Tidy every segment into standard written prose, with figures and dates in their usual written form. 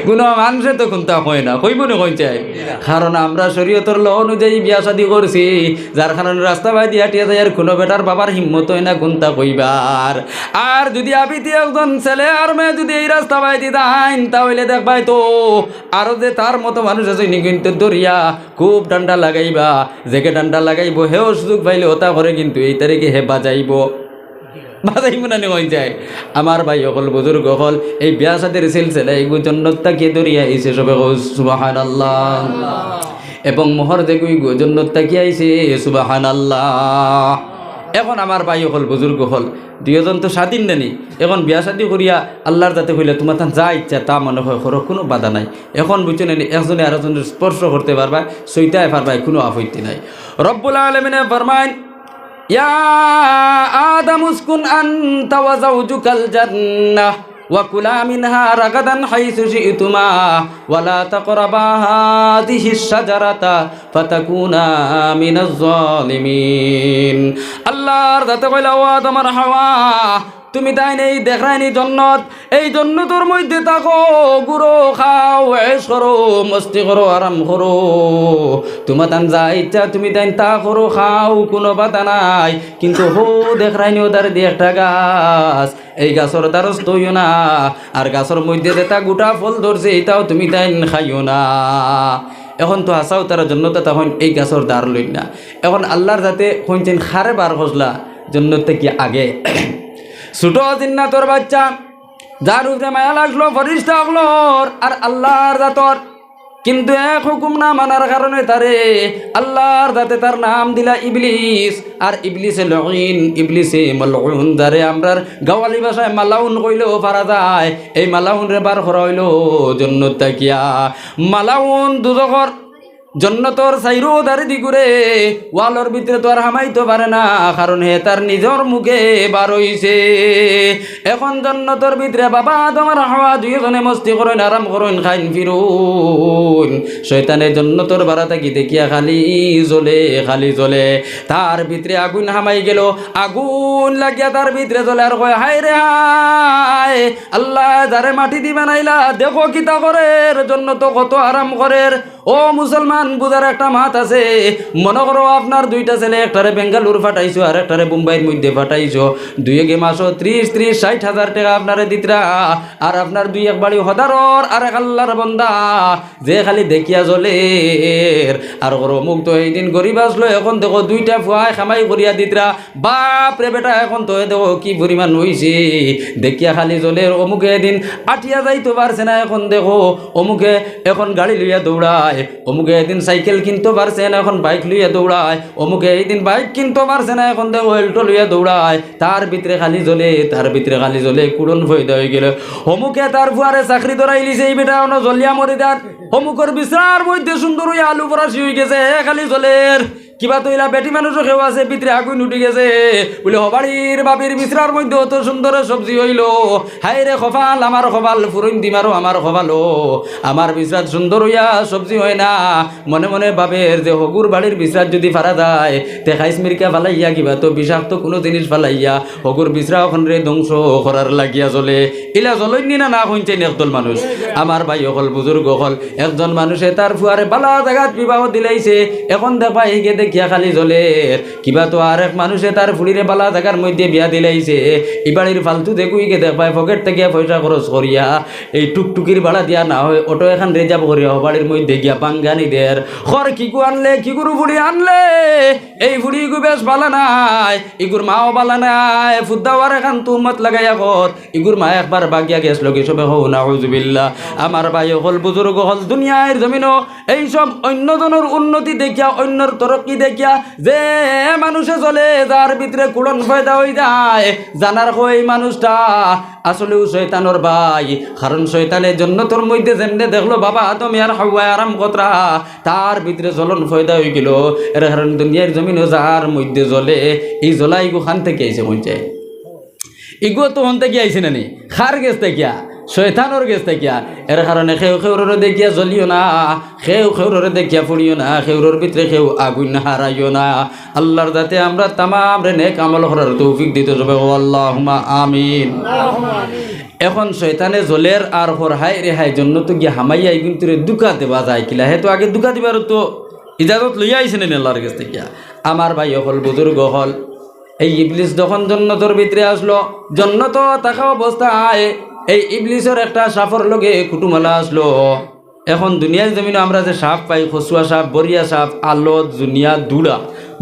কোনো মানুষে তো কোনটা কয় না, কইব না কই চাই, কারণ আমরা শরীয়তের ল অনুযায়ী বিয়া শাদি করছি, যার কারণে রাস্তা বাই দিয়া টিয়া যায় আর কোনো বেটার বাবার হিম্মত হয় না কোনটা কইবার। আর যদি আপিতি একজন ছেলে আর মেয়ে যদি এই রাস্তা বাই দি দেন, তাহলে দেখবাই তো আরো যে তার মতো মানুষ আছে কিন্তু দরিয়া খুব ডান্ডা লাগাইবা, যেকে ডান্ডা লাগাইব হেও সুযোগ পাইলে ওটা করে কিন্তু এই তারিখে হে বাজাইব না হয়ে যায়। আমার ভাই অকল বুজুর্গ হল এই বিয়া সাদের সিলসিলা এইগুলো জন্নতটা কে দরিয়া আইছে সবে সুবহানাল্লাহ, এবং মোহর দেখুই গো জন্নতটা কি আইছে সুবহানাল্লাহ। এখন আমার ভাই হল বুজুর্গ হল দুইজন তো স্বাধীন নেনি, এখন বিয়া শাদি করিয়া আল্লাহর যাতে হইলে তোমার তার যা ইচ্ছা তা মনে হয় করো, কোনো বাধা নাই। এখন বুঝছো নেনি একজনে আরেকজনের স্পর্শ করতে পারবা, সইটায় পারবাই, কোনো আপত্তি নাই। রব্বুল আলামিনে ফরমায় ইয়া আদম উসকুন আনতা ওয়া যাওজুকাল জান্নাহ ওয়া কুলা মিনহা রাগাদান হাইসু শি'তুমা ওয়া লা তাকরাবা হাযিহিশ শাজারাতা ফাতাকুনা মিনাজ জালিমিন। আল্লাহর যাতে কইলা ও আদম আর হাওয়া, তুমি তাই নেই দেখায়নি জন্নত, এই জন্নতর মধ্যে থাকো, গুরো খাও, এশ করো, মস্তি করো, আরাম করো, তোমার তান যা ইচ্ছা তুমি তাই তা করো, খাও, কোনো বাধা নাই। কিন্তু হো দেখায়নি ওদার দিয়ে একটা গাছ, এই গাছের দ্বারস্থ হইও না, আর গাছের মধ্যে যেটা গোটা ফল ধরছে এটাও তুমি তাই খাইও না। এখন তো আসাও তার জন্যতে তখন এই গাছের দ্বার লই না। এখন আল্লাহর যাতে হইছেন খারে বার খসলা জন্নতে কি আগে ছোট জিন্নাতর বাচ্চা যার উপরে মায়া লাগলো ফরিস্তা হলোর আর আল্লাহর জাতর, কিন্তু এক হুকুম না মানার কারণে তারে আল্লাহর জাতে তার নাম দিলা ইবলিস। আর ইবলিসে লঈন, ইবলিসে মালউন, যারে আমরার গাওয়ালি ভাষায় মালাউন কইলেও পারা যায়। এই মালাউন রে বার করা হইল জন্নত তাকিয়া। মালাউন দুজখর জন্নতর চাইরো দারি দিগুরে ওয়ালর ভিতরে তো আর হামাইতে পারে না, কারণ হে তার নিজের মুখে বার হইছে। এখন জন্নতর ভিতরে বাবা তোমার হাওয়া দুইজনে মস্তি করেন, আরাম করেন, খাইন ফিরুন। শয়তানের জন্নতর বাড়া থাকি দেখিয়া খালি জ্বলে, খালি জ্বলে। তার ভিতরে আগুন হামাই গেল, আগুন লাগিয়া তার ভিতরে জ্বলে আর কয় হায় রে হায়, আল্লাহ যারে মাটি দি বানাইলা দেখো কিতা করে, জন্নত কত আরাম করে। ও মুসলমান বুঝার একটা মাত আছে, মনে করো আপনার দুইটা ছেলে, একটারে বেঙ্গালুর ফাটাইছো আর একটারে মুম্বাইয়ের মধ্যে ফাটাইছো, দুই গে মাসো 30-60 হাজার টাকা আপনারে দিতরা, আর আপনার দুই এক বাড়ি হদারর আর এক আল্লাহর বন্দা যে খালি দেখিয়া জ্বলে। আর করো মুখ তো এই দিন গরিব আসলো, এখন দেখো দুইটা ফুয়ায় খামাই করিয়া দিতরা, বাপ রে বেটা এখন তো দেখো কি পরিমাণ হইছে, দেখিয়া খালি জ্বলে। অমুকে এদিন আটিয়া যাইতে পারছে না, এখন দেখো অমুকে এখন গাড়ি লইয়া দৌড়ায়, অমুকে এদিন সাইকেল কিনতে পারছে না, এখন বাইক লইয়া দৌড়ায়, অমুকে এইদিন বাইক কিনতে পারছে না, এখন দেখো এল্টো লইয়া দৌড়ায়। তার ভিতরে খালি জ্বলে, তার ভিতরে খালি জ্বলে, কুড়ন ফয়দা হয়ে গেল। অমুকে তার ফুয়ারে চাকরি ধরাই লিছে, এই বেটা অন জ্বলিয়া মরে দেন। অমুকের বিশ্রার মধ্যে সুন্দর হয়ে আলু ফরাসি হয়ে গেছে, খালি জ্বলের। কিবা তো এরা বেটি মানুষও খেয়ে আছে, ভিতরে আগুন উঠে গেছে বলে হবাড়ির বাপির বিশ্রার মধ্যে অত সুন্দর সবজি হইল। হাই রে কপাল, আমার কপাল ফুরইন দিমারও আমার কপালও, আমার বিশ্রাত সুন্দর হইয়া সবজি হয় না। মনে মনে ভাবের যে হগুর বাড়ির বিশ্রাত যদি ফারা যায়, তে খাইস মিরকা ফালাইয়া কিবা তো বিষাক্ত কোনো জিনিস ফালাইয়া হগুর বিশ্রা ওখান রে ধ্বংস করার লাগিয়া চলে। ইলা জ্বলইনি না না হইছেন একদল মানুষ। আমার ভাই অকল বুজুর্গ হল একজন মানুষে তার ফুয়ারে বালা জায়গাত বিবাহ দিলাইছে, এখন দেখবা এইকে দেখিয়া খালি জ্বলে। কিবা তো আর এক মানুষে তার ফুলিরে বালা জায়গার মধ্যে বিয়া দিলাইছে, এই বাড়ির ফালতু দেখুইকে দেখবাই পকেট থেকে পয়সা খরচ করিয়া এই টুকটুকির ভাড়া দিয়া না হয় অটো এখন রিজার্ভ করিয়া বাড়ির মধ্যে গিয়া পাঙ্গানি দের খর কিকু আনলে কিগুরু ফুড়ি আনলে, এই ফুড়ি গু বেশ বালা নাই, ইগুর মাও বালা নাই, ফুদ্দাওয়ার এখন তুমত লাগাইয়া কত ইগুর মা একবার বাগিয়া গেছ লোকে সবে হো নাউজুবিল্লাহ। আমার ভাই হল বুজুর্গ হল দুনিয়ার জমিনও এইসব অন্যজনের উন্নতি দেখিয়া, অন্যর তরক্কি দেখিয়া যে মানুষে চলে, যার ভিতরে কুড়ন ফয়দা হয়ে যায়, জানার হয় মানুষটা আসলেও শয়তানোর ভাই। কারণ শয়তানের জন্য তোর মধ্যে যেমনে দেখলো বাবা তুমি আর হাওয়া আরাম কতরা, তার ভিতরে জ্বলন ফয়দা হয়ে গেল। এর কারণ দুনিয়ার জমিনও যার মধ্যে জ্বলে, এই জ্বলা ইগু খান থেকে আইসে মনছে, ইগু তো হন থেকে আইসে না নি, খার গেছ দেখিয়া, শয়তানোর গেছ দেখিয়া। এর কারণে খেউ খেউরে দেখিয়া জ্বলিও না, খেউ খেউরে দেখিয়া ফুড়িও না, খেউরের ভিতরে খেউ আগুন হারাইও না। আল্লাহর যাতে আমরা তামাম রে নেক আমল করার তৌফিক দিতে যাবে, আল্লাহুম্মা আমিন। এখন শয়তানে জলের আর হরহাই রেহাই জন্য তো গিয়ে হামাইয়াই কিন্তু দুকা দেওয়া যায় কিলা হে তো আগে দুকা দিবার তো ইজাজত লইয়া আইসেন আল্লাহর কাছ থেকে। আমার ভাই হল বুজুর্গ হল এই ইবলিস যখন জন্নতর ভিতরে আসলো, জন্নত থাকা অবস্থায় এই ইবলিসের একটা সাফর লগে কুটুমালা আসলো। এখন দুনিয়ার জমিনে আমরা যে সাপ পাই, খসুয়া সাপ, বরিয়া সাপ, আলত, জুনিয়া, দুড়া,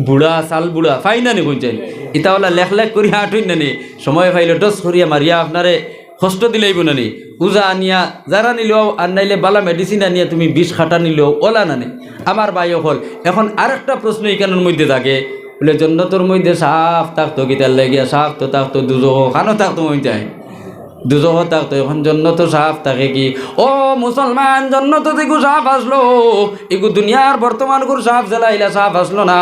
বুড়া, চাল বুড়া পাই না নি বুঝছেন, ইতাওয়ালা লেখ লেখ করি হাঁটুই না নি, সময় পাইলে টস করিয়া মারিয়া আপনারে কষ্ট দিলেইব না নি, উজা আনিয়া যারা নিলেও আর নাইলে বালা মেডিসিন আনিয়া তুমি বিষ খাটা নিলেও ওলা না নি। আমার ভাই হল এখন আরেকটা প্রশ্ন এখানের মধ্যে থাকে, বলে জন্নতর মধ্যে সাফ থাকতো গীতার লেগিয়া, সাফ তো থাকতো দুজো খানো থাকতো মধ্যে দুজহ থাকতো, এখন জন্নত সাফ থাকে কি? ও মুসলমান, জন্নত যেগু সাফ আসলো এগু দুনিয়ার বর্তমান গুর সাফ জ্বালাইলা সাফ আসলো না।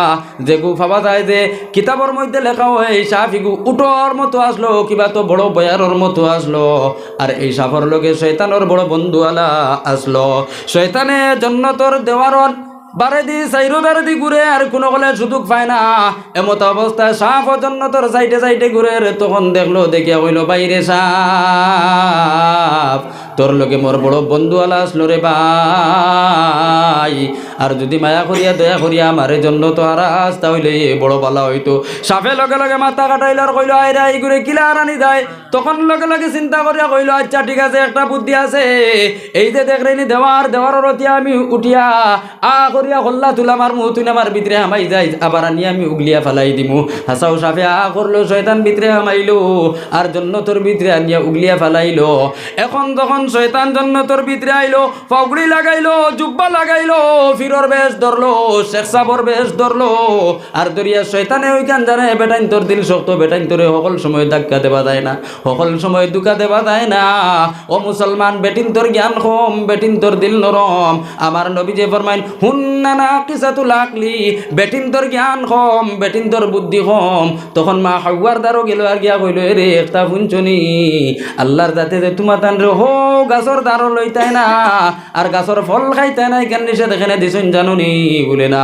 যেগু ভাবা যায় যে কিতাবর মধ্যে লেখা হয় সাফ এগু উটোর মতো আসলো, কিবা তো বড় বয়ারর মতো আসলো। আর এই সাফর লগে শয়তানোর বড় বন্ধু আলা আসলো। শয়তানে জন্নতর দেওয়ারন বারে দি সাইরো বারে দি ঘুরে আর কোনো কলে সুযোগ পায় না। এমত অবস্থায় সাফ ও জন্নতর সাইডে সাইডে ঘুরে, তখন দেখলো দেখিয়া হইল বাইরে সাফ তোর লোকে মোর বড় বন্ধু আলা আসলো রে ভাই, আর যদি মায়া করিয়া দয়া করিয়া আমারে জন্য তো হারাস তাহলে বড় বালা হইতো। সাফে লগে লগে মাথা কাটাইল আর কইল আইরা এই ঘুরে কিলা রানি যায়। তখন লগে লগে চিন্তা করিয়া কইল আচ্ছা ঠিক আছে, একটা বুদ্ধি আছে, এই যে দেখলেনি দেওয়ার রতিয়া আমি উঠিয়া করিয়া হল্লা তুলা মার মুহ তুই আমার ভিতরে হামাই যাই, আবার আনি আমি উগলিয়া ফেলাই দিমু। হাসাও সাফে করলো, শয়তান ভিতরে হামাইলো আর জন্নতর ভিতরে আনিয়া উগলিয়া ফেলাইলো। এখন যখন শয়তান জন্নতর ভিতরে আইলো, পাগড়ি লাগাইলো, জুব্বা লাগাইলো, ফিরর বেশ ধরলো, শেখ সাবর বেশ ধরলো, আর দরিয়া শয়তানে ওইখান জানে বেটাইন তোর দিল শক্ত, বেটাইন তোরে সকল সময় ধাক্কা দেওয়া যায় না, সকল সময় দুকা দেওয়া যায় না। ও মুসলমান, বেটিন তোর জ্ঞান কম, বেটিন তোর দিল নরম। আমার নবী যে ফরমাইন হুন্না নাকিসাতুল আকলি, বেটিন তোর জ্ঞান কম, বেটিন তোর বুদ্ধি কম। তখন মা হাওয়ার দ্বারও গেল আর গিয়া কইল রে একটা শুনছনি আল্লাহর যাতে যে তোমার তান রে হো গাছর দ্বারও লইতাই না আর গাছর ফল খাইতাই না, কেন নিষেধ এখানে দিছুন জানুনি? বলে না,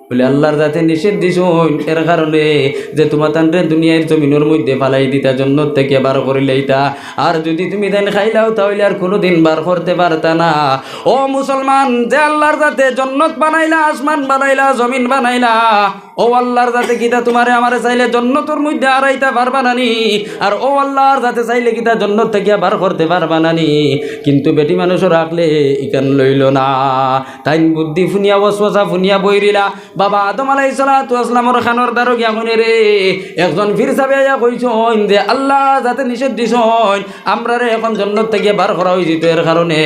বলে আল্লাহর যাতে নিষেধ দিছুন এর কারণে যে তোমার তান্ডে দুনিয়ার জমিনের মধ্যে ফালাই দিতা, জন্নত থেকে বার করে লইতা, আর যদি তুমি দেন খাইলাও তাহলে আর কোনোদিন বার করতে পারতা না। ও মুসলমান, যে আল্লাহর যাতে জন্নত বানাইলা, আসমান বানাইলা, জমিন বানাইলা, ও আল্লাহর যাতে কিতা তোমারে আমারে চাইলে জন্নতর মধ্যে আড়াইতা পারবা নানি, আর ও আল্লাহর যাতে চাইলে কিতা জন্নত থেকে বার করতে পারবা নানি। কিন্তু বেটি মানুষও রাখলে ইকান লইল না, তাই বুদ্ধি ফুনিয়া ওয়াসওয়াসা ফুনিয়া বইরিলা। বাবা আদম আলাইহিস সালাতু ওয়াসসালামর খানর দ্বারো গিয়া শুনে রে একজন ফির সাহেব আইয়া কইছন যে আল্লাহ যাতে নিষেধ দিছন আমরা রে এখন জন্নত থেকে বার করা হইছে এর কারণে